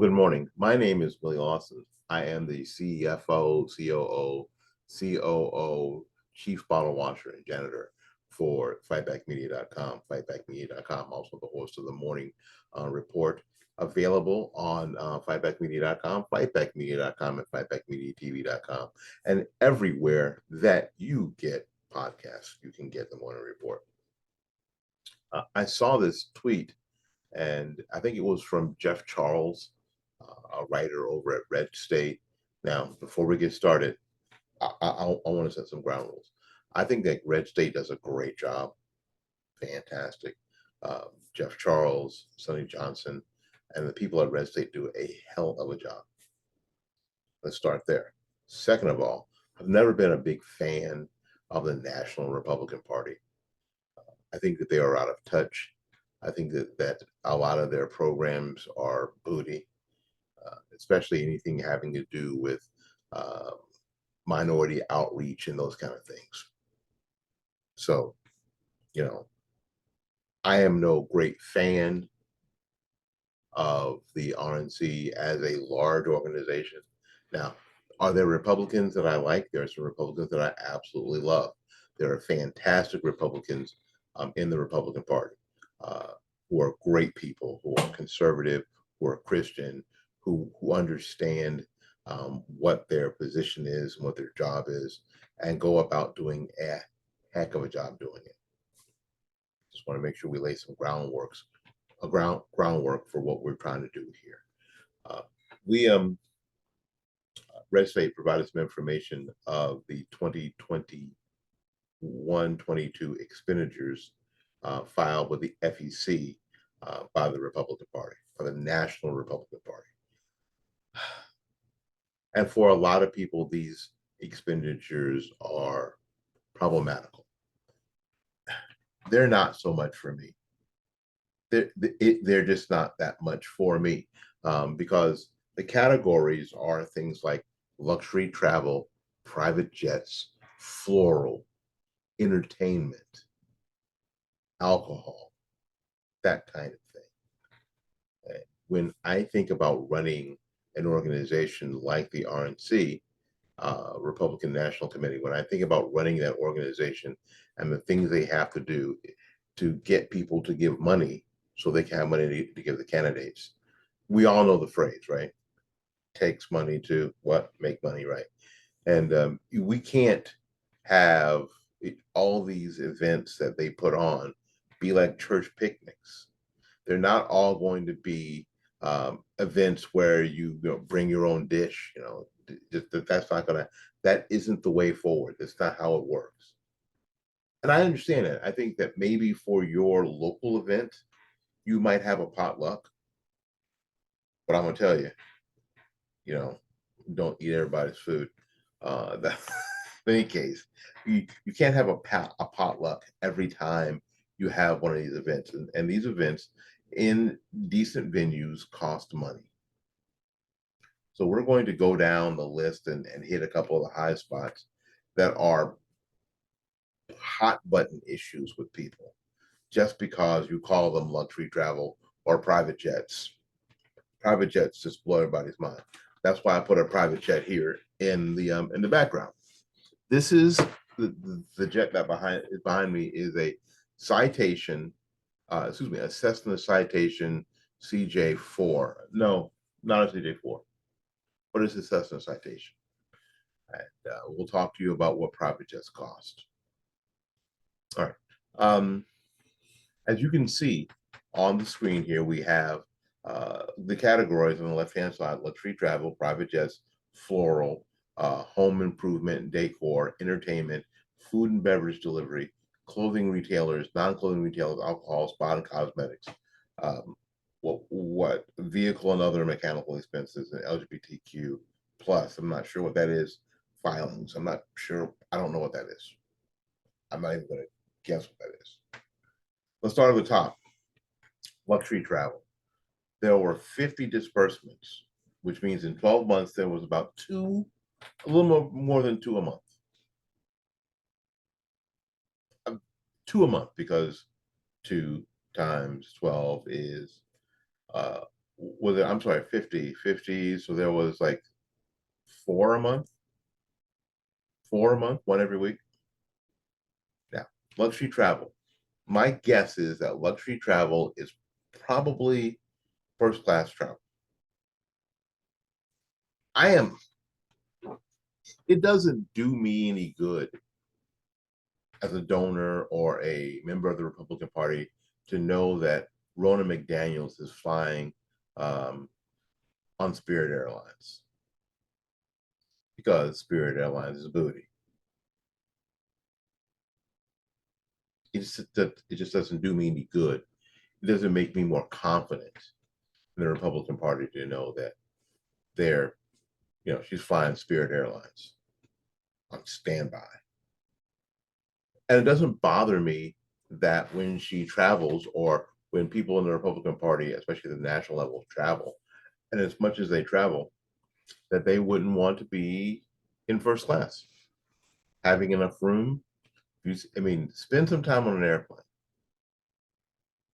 good morning. My name is Willie Lawson. I am the CFO, COO, Chief Bottle Washer and Janitor for FightbackMedia.com. FightbackMedia.com, also the host of the morning report, available on FightbackMedia.com, FightbackMedia.com, and FightbackMediaTV.com, and everywhere that you get podcasts, you can get the morning report. I saw this tweet, and I think it was from Jeff Charles, a writer over at Red State. Now, before we get started, I want to set some ground rules. I think that Red State does a great job. Fantastic. Jeff Charles, Sonny Johnson, and the people at Red State do a hell of a job. Let's start there. Second of all, I've never been a big fan of the National Republican Party. I think that they are out of touch. I think that a lot of their programs are booty, especially anything having to do with minority outreach and those kind of things. So, I am no great fan of the RNC as a large organization. Now, are there Republicans that I like? There are some Republicans that I absolutely love. There are fantastic Republicans in the Republican Party who are great people, who are conservative, who are Christian, who understand what their position is and what their job is, and go about doing a heck of a job doing it. Just want to make sure we lay some groundwork for what we're trying to do here. Red State provided some information of the 2021-22 expenditures filed with the FEC by the Republican Party, by the National Republican Party. And for a lot of people, these expenditures are problematical. They're not so much for me. They're just not that much for me because the categories are things like luxury travel, private jets, floral, entertainment, alcohol, that kind of thing. When I think about running an organization like the RNC, Republican National Committee, when I think about running that organization and the things they have to do to get people to give money so they can have money to give the candidates, we all know the phrase, right? Takes money to what? Make money, right? And we can't have all these events that they put on be like church picnics. They're not all going to be events where you bring your own dish. That isn't the way forward. That's not how it works. And I understand it. I think that maybe for your local event, you might have a potluck. But I'm gonna tell you, don't eat everybody's food. In any case, you can't have a potluck every time you have one of these events. And these events in decent venues cost money. So we're going to go down the list and hit a couple of the high spots that are hot button issues with people, just because you call them luxury travel or private jets. Private jets just blow everybody's mind. That's why I put a private jet here in the background. This is the jet that behind me is a Citation, a Cessna Citation CJ4. No, not a CJ4. What is the Cessna Citation? And we'll talk to you about what private jets cost. All right. As you can see on the screen here, we have the categories on the left-hand side: luxury travel, private jets, floral, home improvement and decor, entertainment, food and beverage delivery, clothing retailers, non-clothing retailers, alcohol, spa and cosmetics, what vehicle and other mechanical expenses, and LGBTQ plus. I'm not sure what that is. Filings. I'm not sure. I don't know what that is. I'm not even going to guess what that is. Let's start at the top. Luxury travel. There were 50 disbursements, which means in 12 months there was about a little more than two a month. 2 a month, because 2 times 12 is was it, I'm sorry, 50. So there was like four a month, one every week. Yeah. Luxury travel. My guess is that luxury travel is probably first class travel. I am, it doesn't do me any good as a donor or a member of the Republican Party to know that Rona McDaniels is flying um, on Spirit Airlines because Spirit Airlines is booty. It just doesn't do me any good. It doesn't make me more confident in the Republican Party to know that they're, she's flying Spirit Airlines on standby. And it doesn't bother me that when she travels or when people in the Republican Party, especially the national level, travel, and as much as they travel, that they wouldn't want to be in first class, having enough room. I mean, spend some time on an airplane.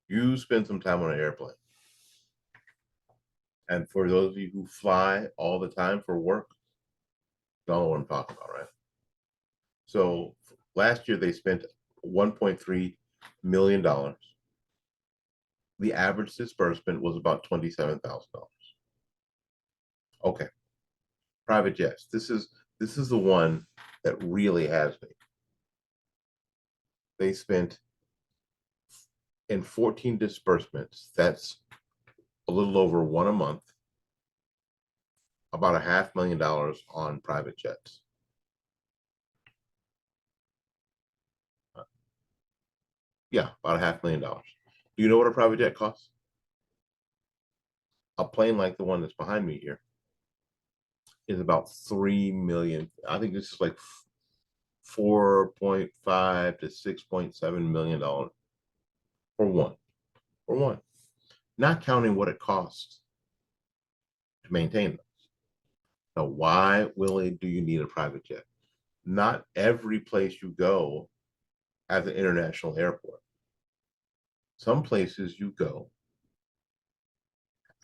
You spend some time on an airplane. And for those of you who fly all the time for work, you know what I'm talking about, right? So last year they spent $1.3 million. The average disbursement was about $27,000. Okay, private jets. This is the one that really has me. They spent in 14 disbursements. That's a little over one a month. About $500,000 on private jets. Yeah, about $500,000. Do you know what a private jet costs? A plane like the one that's behind me here is about 3 million. I think this is like 4.5 to 6.7 million dollars for one. For one. Not counting what it costs to maintain them. Now, why, Willie, do you need a private jet? Not every place you go has an international airport. Some places you go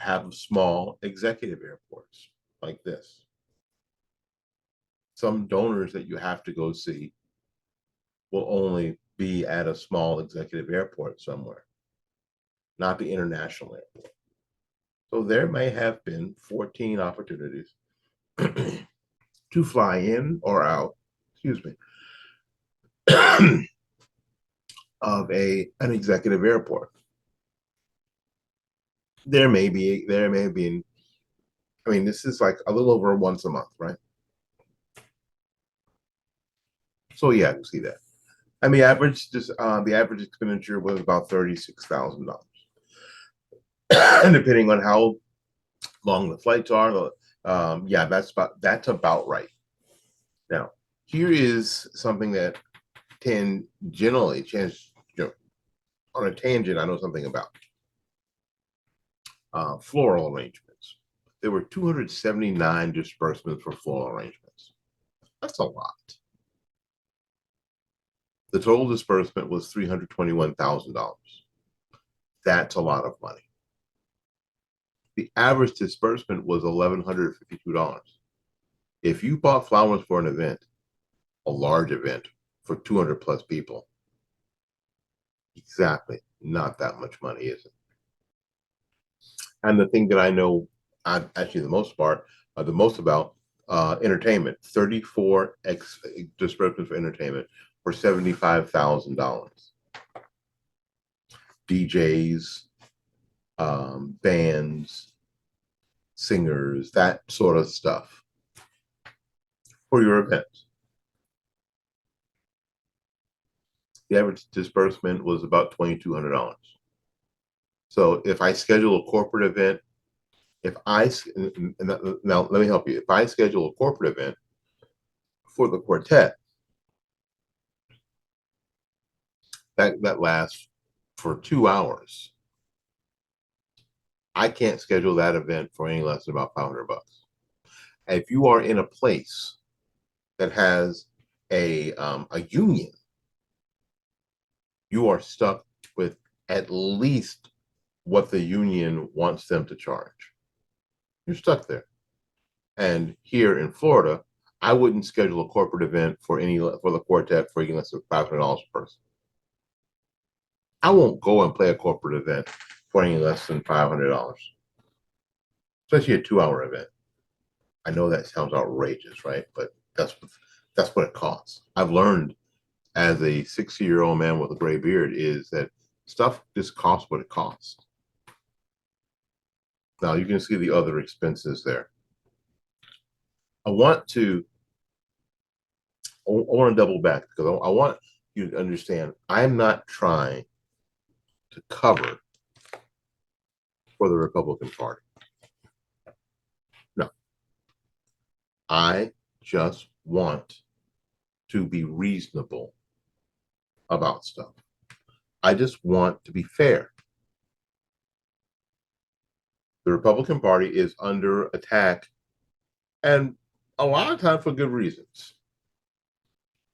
have small executive airports like this. Some donors that you have to go see will only be at a small executive airport somewhere, not the international airport. So there may have been 14 opportunities to fly in or out, excuse me, of an executive airport. There may be, I mean, this is like a little over once a month, right? So yeah, you see that. And the average expenditure was about $36,000. And depending on how long the flights are, yeah, that's about right. Now, here is something that generally change, on a tangent, I know something about floral arrangements. There were 279 disbursements for floral arrangements. That's a lot. The total disbursement was $321,000. That's a lot of money. The average disbursement was $1,152. If you bought flowers for an event, a large event for 200 plus people, exactly, not that much money, is it? And the thing that I know, actually the most about entertainment, 34 disbursements for entertainment for $75,000. DJs, bands, singers, that sort of stuff for your events. The average disbursement was about $2,200. So if I schedule a corporate event, now let me help you. If I schedule a corporate event for the quartet, that lasts for 2 hours. I can't schedule that event for any less than about $500. And if you are in a place that has a union, you are stuck with at least what the union wants them to charge. You're stuck there. And here in Florida, I wouldn't schedule a corporate event for the quartet for any less than $500 per person. I won't go and play a corporate event for any less than $500, especially a 2-hour event. I know that sounds outrageous, right? But that's what it costs. I've learned as a 60-year-old man with a gray beard is that stuff just costs what it costs. Now you can see the other expenses there. I want to double back because I want you to understand I'm not trying to cover for the Republican Party. No, I just want to be reasonable about stuff. I just want to be fair. The Republican Party is under attack, and a lot of times for good reasons.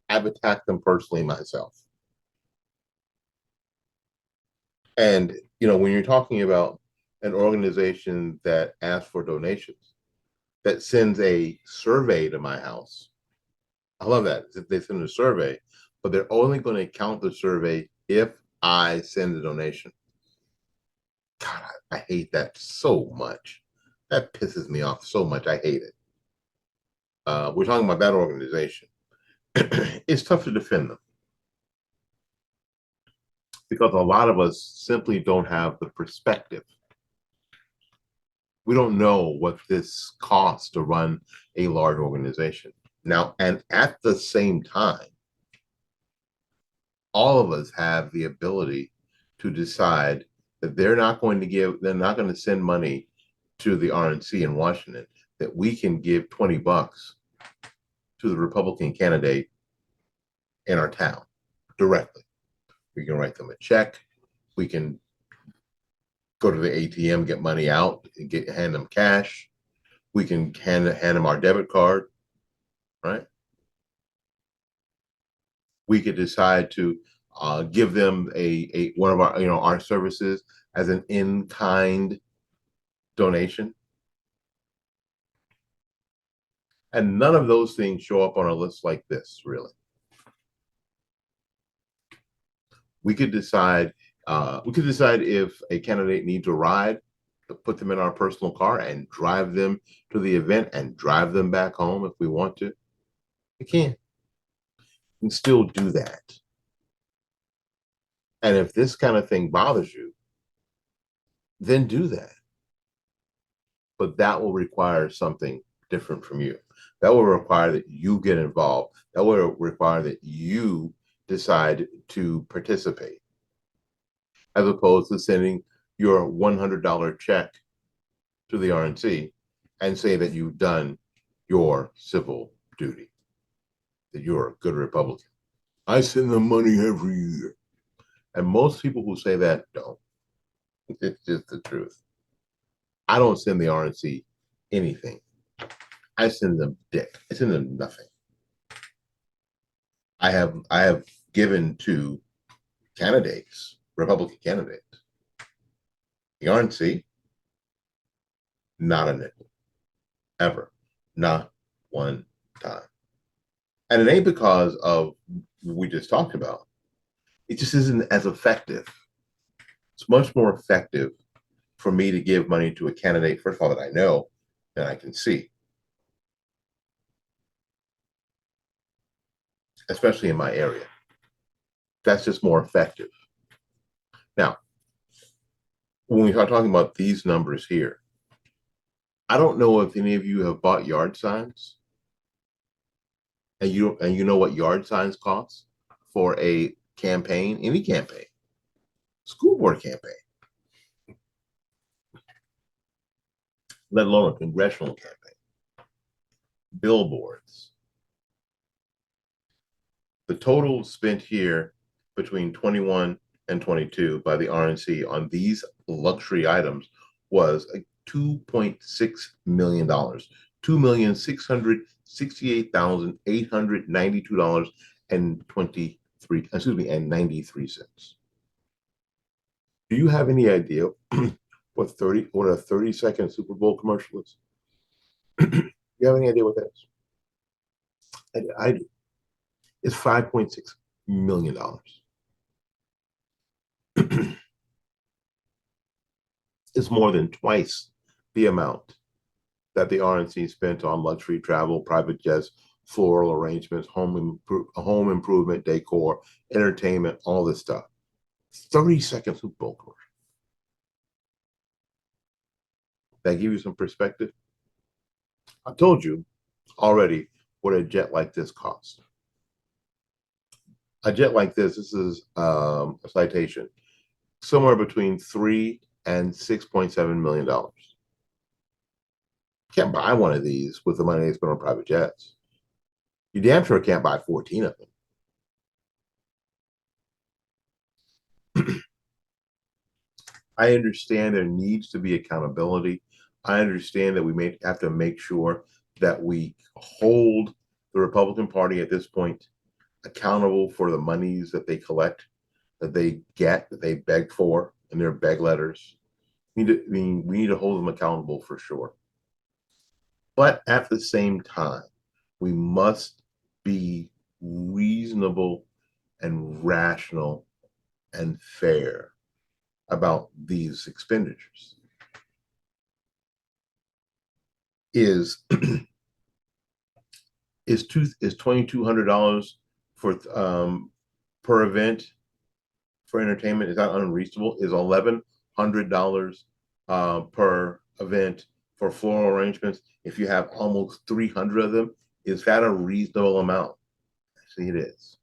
I've attacked them personally myself. And, when you're talking about an organization that asks for donations, that sends a survey to my house, I love that. They send a survey, but they're only going to count the survey if I send a donation. God, I hate that so much. That pisses me off so much. I hate it. We're talking about that organization. It's tough to defend them because a lot of us simply don't have the perspective. We don't know what this costs to run a large organization. Now, and at the same time, all of us have the ability to decide that they're not going to send money to the RNC in Washington, that we can give $20 to the Republican candidate in our town directly. We can write them a check. We can go to the ATM, get money out, and hand them cash. We can hand them our debit card, right? We could decide to give them one of our services as an in-kind donation. And none of those things show up on a list like this, really. We could decide if a candidate needs a ride, to put them in our personal car and drive them to the event and drive them back home if we want to. We can still do that. And if this kind of thing bothers you, then do that. But that will require something different from you. That will require that you get involved. That will require that you decide to participate, as opposed to sending your $100 check to the RNC and say that you've done your civil duty, that you're a good Republican. I send them money every year. And most people who say that don't. It's just the truth. I don't send the RNC anything. I send them dick. I send them nothing. I have given to candidates, Republican candidates. The RNC, not a nickel. Ever. Not one time. And it ain't because of what we just talked about. It just isn't as effective. It's much more effective for me to give money to a candidate, first of all, that I know and I can see, especially in my area. That's just more effective. Now, when we start talking about these numbers here, I don't know if any of you have bought yard signs, and you know what yard signs cost for a campaign, any campaign, school board campaign, let alone a congressional campaign, billboards. The total spent here between 21 and 22 by the RNC on these luxury items was $2.6 million, $2,668,892.93 and 93 cents. Do you have any idea what a 30-second Super Bowl commercial is? Do you have any idea what that is? I do. It's $5.6 million. It's more than twice the amount that the RNC spent on luxury travel, private jets, floral arrangements, home improvement, decor, entertainment, all this stuff. 30-second Super Bowl commercial. That give you some perspective? I told you already what a jet like this costs. A jet like this is a citation, somewhere between $3 and $6.7 million. Can't buy one of these with the money they spent on private jets. You damn sure can't buy 14 of them. I understand there needs to be accountability. I understand that we may have to make sure that we hold the Republican Party at this point accountable for the monies that they collect, that they get, that they beg for in their beg letters. We need to hold them accountable for sure. But at the same time, we must be reasonable and rational and fair about these expenditures. Is $2,200 for per event for entertainment? Is that unreasonable? Is $1,100 per event for floral arrangements, if you have almost 300 of them, is that a reasonable amount? Actually, it is.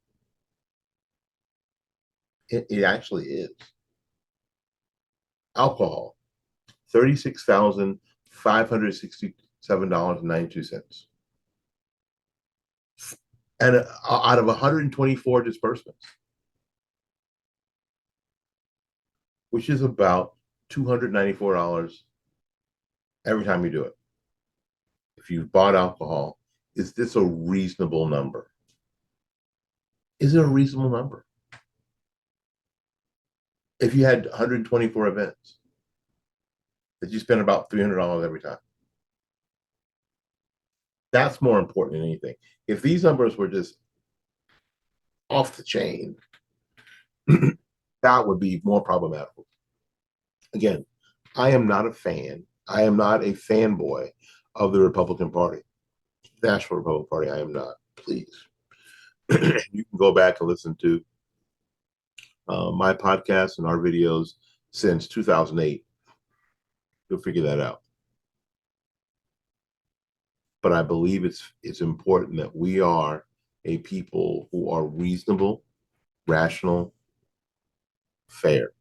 It actually is. Alcohol, $36,567.92. And out of 124 disbursements, which is about $294 every time you do it. If you've bought alcohol, is this a reasonable number? Is it a reasonable number? If you had 124 events, that you spend about $300 every time. That's more important than anything. If these numbers were just off the chain, that would be more problematical. Again, I am not a fan. I am not a fanboy of the Republican Party, National Republican Party. I am not. Please, you can go back and listen to my podcast and our videos since 2008. You'll figure that out. But I believe it's important that we are a people who are reasonable, rational, fair.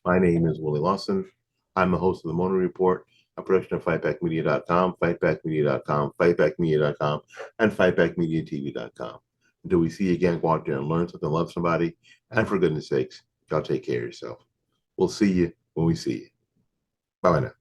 My name is Willie Lawson. I'm the host of the Morning Report, a production of fightbackmedia.com, fightbackmedia.com, fightbackmedia.com, and fightbackmediatv.com. Until we see you again, go out there and learn something, love somebody, and for goodness sakes, y'all take care of yourself. We'll see you when we see you. Bye now.